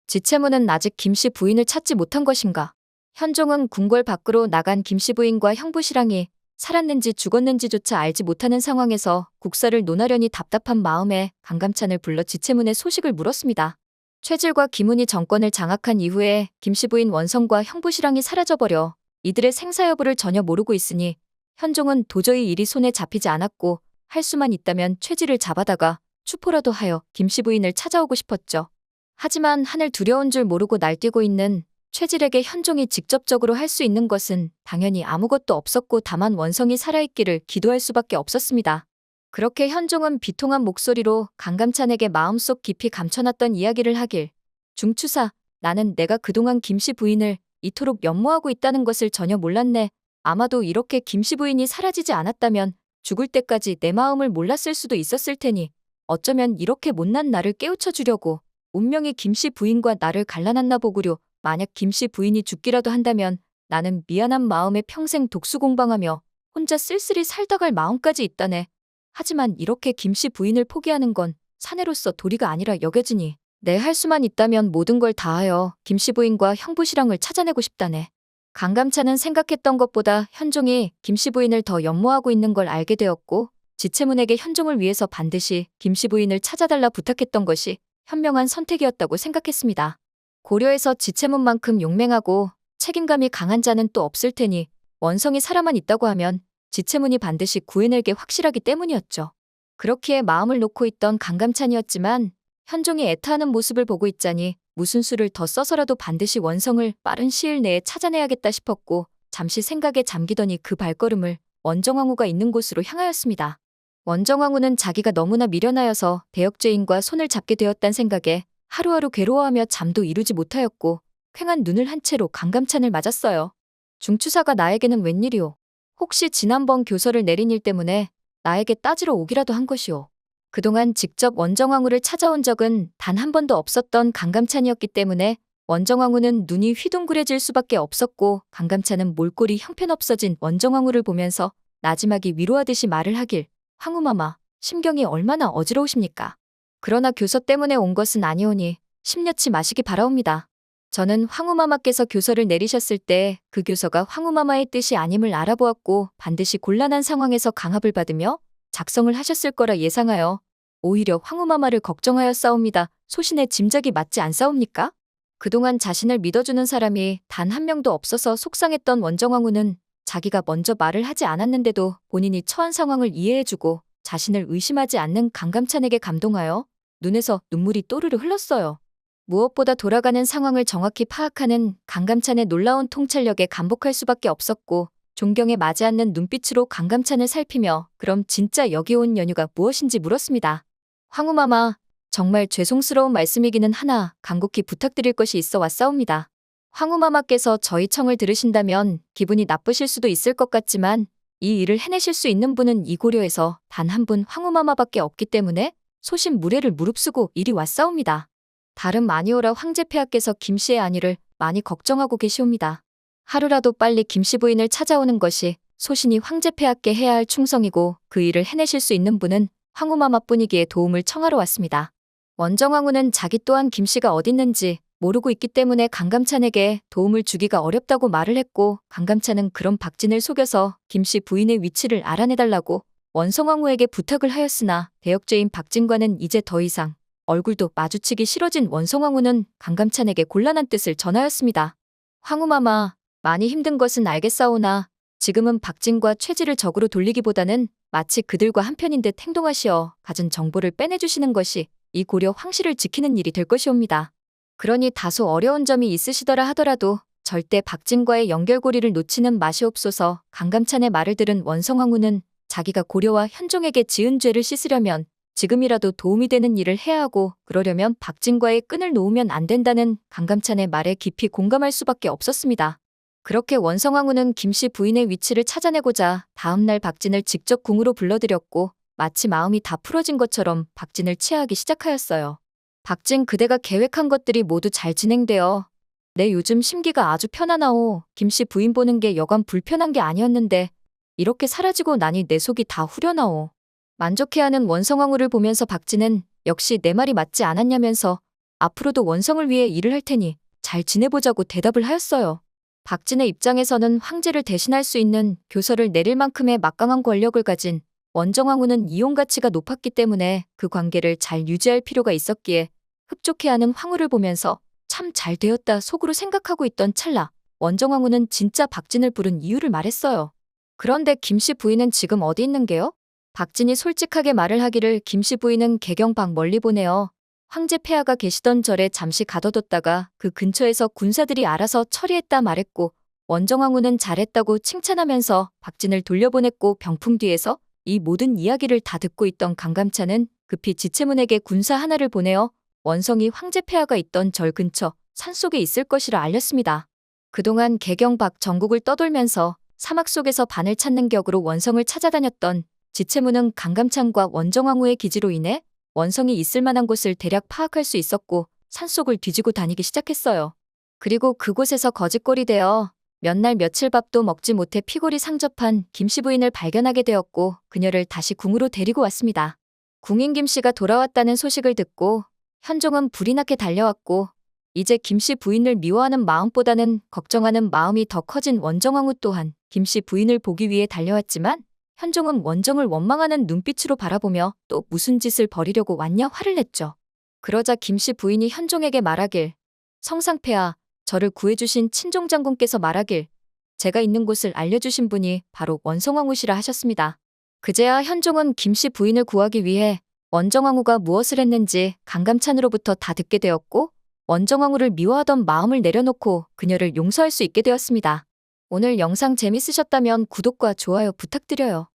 지채무는 아직 김씨 부인을 찾지 못한 것인가. 현종은 궁궐 밖으로 나간 김씨 부인과 형부시랑이 살았는지 죽었는지조차 알지 못하는 상황에서 국사를 논하려니 답답한 마음에 강감찬을 불러 지채문의 소식을 물었습니다. 최질과 김훈이 정권을 장악한 이후에 김씨 부인 원성과 형부시랑이 사라져버려 이들의 생사 여부를 전혀 모르고 있으니 현종은 도저히 일이 손에 잡히지 않았고 할 수만 있다면 최질을 잡아다가 추포라도 하여 김씨 부인을 찾아오고 싶었죠. 하지만 하늘 두려운 줄 모르고 날뛰고 있는 최질에게 현종이 직접적으로 할 수 있는 것은 당연히 아무것도 없었고 다만 원성이 살아있기를 기도할 수밖에 없었습니다. 그렇게 현종은 비통한 목소리로 강감찬에게 마음속 깊이 감춰놨던 이야기를 하길, 중추사, 나는 내가 그동안 김씨 부인을 이토록 연모하고 있다는 것을 전혀 몰랐네. 아마도 이렇게 김씨 부인이 사라지지 않았다면 죽을 때까지 내 마음을 몰랐을 수도 있었을 테니 어쩌면 이렇게 못난 나를 깨우쳐 주려고 운명이 김씨 부인과 나를 갈라놨나 보구려. 만약 김씨 부인이 죽기라도 한다면 나는 미안한 마음에 평생 독수공방하며 혼자 쓸쓸히 살다 갈 마음까지 있다네. 하지만 이렇게 김씨 부인을 포기하는 건 사내로서 도리가 아니라 여겨지니 내 할 수만 있다면 모든 걸 다하여 김씨 부인과 형부시랑을 찾아내고 싶다네. 강감찬은 생각했던 것보다 현종이 김씨 부인을 더 연모하고 있는 걸 알게 되었고 지채문에게 현종을 위해서 반드시 김씨 부인을 찾아달라 부탁했던 것이 현명한 선택이었다고 생각했습니다. 고려에서 지채문만큼 용맹하고 책임감이 강한 자는 또 없을 테니 원성이 살아만 있다고 하면 지채문이 반드시 구해낼 게 확실하기 때문이었죠. 그렇기에 마음을 놓고 있던 강감찬이었지만 현종이 애타하는 모습을 보고 있자니 무슨 수를 더 써서라도 반드시 원성을 빠른 시일 내에 찾아내야겠다 싶었고 잠시 생각에 잠기더니 그 발걸음을 원정왕후가 있는 곳으로 향하였습니다. 원정왕후는 자기가 너무나 미련하여서 대역죄인과 손을 잡게 되었단 생각에 하루하루 괴로워하며 잠도 이루지 못하였고 퀭한 눈을 한 채로 강감찬을 맞았어요. 중추사가 나에게는 웬일이오? 혹시 지난번 교서를 내린 일 때문에 나에게 따지러 오기라도 한 것이오? 그동안 직접 원정왕후를 찾아온 적은 단 한 번도 없었던 강감찬이었기 때문에 원정왕후는 눈이 휘둥그레질 수밖에 없었고 강감찬은 몰골이 형편없어진 원정왕후를 보면서 나지막이 위로하듯이 말을 하길, 황후마마, 심경이 얼마나 어지러우십니까? 그러나 교서 때문에 온 것은 아니오니 심려치 마시기 바라옵니다. 저는 황후마마께서 교서를 내리셨을 때 그 교서가 황후마마의 뜻이 아님을 알아보았고 반드시 곤란한 상황에서 강압을 받으며 작성을 하셨을 거라 예상하여 오히려 황후마마를 걱정하였사옵니다. 소신의 짐작이 맞지 않사옵니까? 그동안 자신을 믿어주는 사람이 단 한 명도 없어서 속상했던 원정왕후는 자기가 먼저 말을 하지 않았는데도 본인이 처한 상황을 이해해주고 자신을 의심하지 않는 강감찬에게 감동하여 눈에서 눈물이 또르르 흘렀어요. 무엇보다 돌아가는 상황을 정확히 파악하는 강감찬의 놀라운 통찰력에 감복할 수밖에 없었고 존경에 맞지 않는 눈빛으로 강감찬을 살피며 그럼 진짜 여기 온 연유가 무엇인지 물었습니다. 황후마마, 정말 죄송스러운 말씀이기는 하나 간곡히 부탁드릴 것이 있어 왔사옵니다. 황후마마께서 저희 청을 들으신다면 기분이 나쁘실 수도 있을 것 같지만 이 일을 해내실 수 있는 분은 이 고려에서 단 한 분 황후마마밖에 없기 때문에 소신무례를 무릅쓰고 이리 왔사옵니다. 다름 아니오라 황제폐하께서 김씨의 안위를 많이 걱정하고 계시옵니다. 하루라도 빨리 김씨 부인을 찾아오는 것이 소신이 황제폐하께 해야 할 충성이고 그 일을 해내실 수 있는 분은 황후마마뿐이기에 도움을 청하러 왔습니다. 원정왕후는 자기 또한 김씨가 어딨는지 모르고 있기 때문에 강감찬에게 도움을 주기가 어렵다고 말을 했고 강감찬은 그런 박진을 속여서 김씨 부인의 위치를 알아내달라고 원성왕후에게 부탁을 하였으나 대역죄인 박진과는 이제 더 이상 얼굴도 마주치기 싫어진 원성왕후는 강감찬에게 곤란한 뜻을 전하였습니다. 황후마마, 많이 힘든 것은 알겠사오나 지금은 박진과 최질을 적으로 돌리기보다는 마치 그들과 한편인 듯 행동하시어 가진 정보를 빼내주시는 것이 이 고려 황실을 지키는 일이 될 것이옵니다. 그러니 다소 어려운 점이 있으시더라 하더라도 절대 박진과의 연결고리를 놓치는 마시옵소서. 강감찬의 말을 들은 원성왕후는 자기가 고려와 현종에게 지은 죄를 씻으려면 지금이라도 도움이 되는 일을 해야 하고 그러려면 박진과의 끈을 놓으면 안 된다는 강감찬의 말에 깊이 공감할 수밖에 없었습니다. 그렇게 원성왕후는 김씨 부인의 위치를 찾아내고자 다음날 박진을 직접 궁으로 불러들였고 마치 마음이 다 풀어진 것처럼 박진을 치하하기 시작하였어요. 박진, 그대가 계획한 것들이 모두 잘 진행되어 내 요즘 심기가 아주 편안하오. 김씨 부인 보는 게 여간 불편한 게 아니었는데 이렇게 사라지고 나니 내 속이 다 후련하오. 만족해하는 원성왕후를 보면서 박진은 역시 내 말이 맞지 않았냐면서 앞으로도 원성을 위해 일을 할 테니 잘 지내보자고 대답을 하였어요. 박진의 입장에서는 황제를 대신할 수 있는 교서를 내릴 만큼의 막강한 권력을 가진 원정왕후는 이용 가치가 높았기 때문에 그 관계를 잘 유지할 필요가 있었기에 흡족해하는 황후를 보면서 참 잘 되었다 속으로 생각하고 있던 찰나 원정왕후는 진짜 박진을 부른 이유를 말했어요. 그런데 김씨 부인은 지금 어디 있는 게요? 박진이 솔직하게 말을 하기를 김씨 부인은 개경밖 멀리 보내어 황제 폐하가 계시던 절에 잠시 가둬뒀다가 그 근처에서 군사들이 알아서 처리했다 말했고 원정왕후는 잘했다고 칭찬하면서 박진을 돌려보냈고 병풍 뒤에서 이 모든 이야기를 다 듣고 있던 강감찬은 급히 지체문에게 군사 하나를 보내어 원성이 황제 폐하가 있던 절 근처 산속에 있을 것이라 알렸습니다. 그동안 개경밖 전국을 떠돌면서 사막 속에서 반을 찾는 격으로 원성을 찾아다녔던 지체문은 강감찬과 원정왕후의 기지로 인해 원성이 있을 만한 곳을 대략 파악할 수 있었고 산속을 뒤지고 다니기 시작했어요. 그리고 그곳에서 거짓골이 되어 몇 날 며칠 밥도 먹지 못해 피골이 상접한 김씨 부인을 발견하게 되었고 그녀를 다시 궁으로 데리고 왔습니다. 궁인 김씨가 돌아왔다는 소식을 듣고 현종은 불이 나게 달려왔고 이제 김씨 부인을 미워하는 마음보다는 걱정하는 마음이 더 커진 원정왕후 또한 김씨 부인을 보기 위해 달려왔지만 현종은 원정을 원망하는 눈빛으로 바라보며 또 무슨 짓을 벌이려고 왔냐 화를 냈죠. 그러자 김씨 부인이 현종에게 말하길 성상폐하 저를 구해주신 친종장군께서 말하길 제가 있는 곳을 알려주신 분이 바로 원성왕후시라 하셨습니다. 그제야 현종은 김씨 부인을 구하기 위해 원정왕후가 무엇을 했는지 강감찬으로부터 다 듣게 되었고 원정왕후를 미워하던 마음을 내려놓고 그녀를 용서할 수 있게 되었습니다. 오늘 영상 재밌으셨다면 구독과 좋아요 부탁드려요.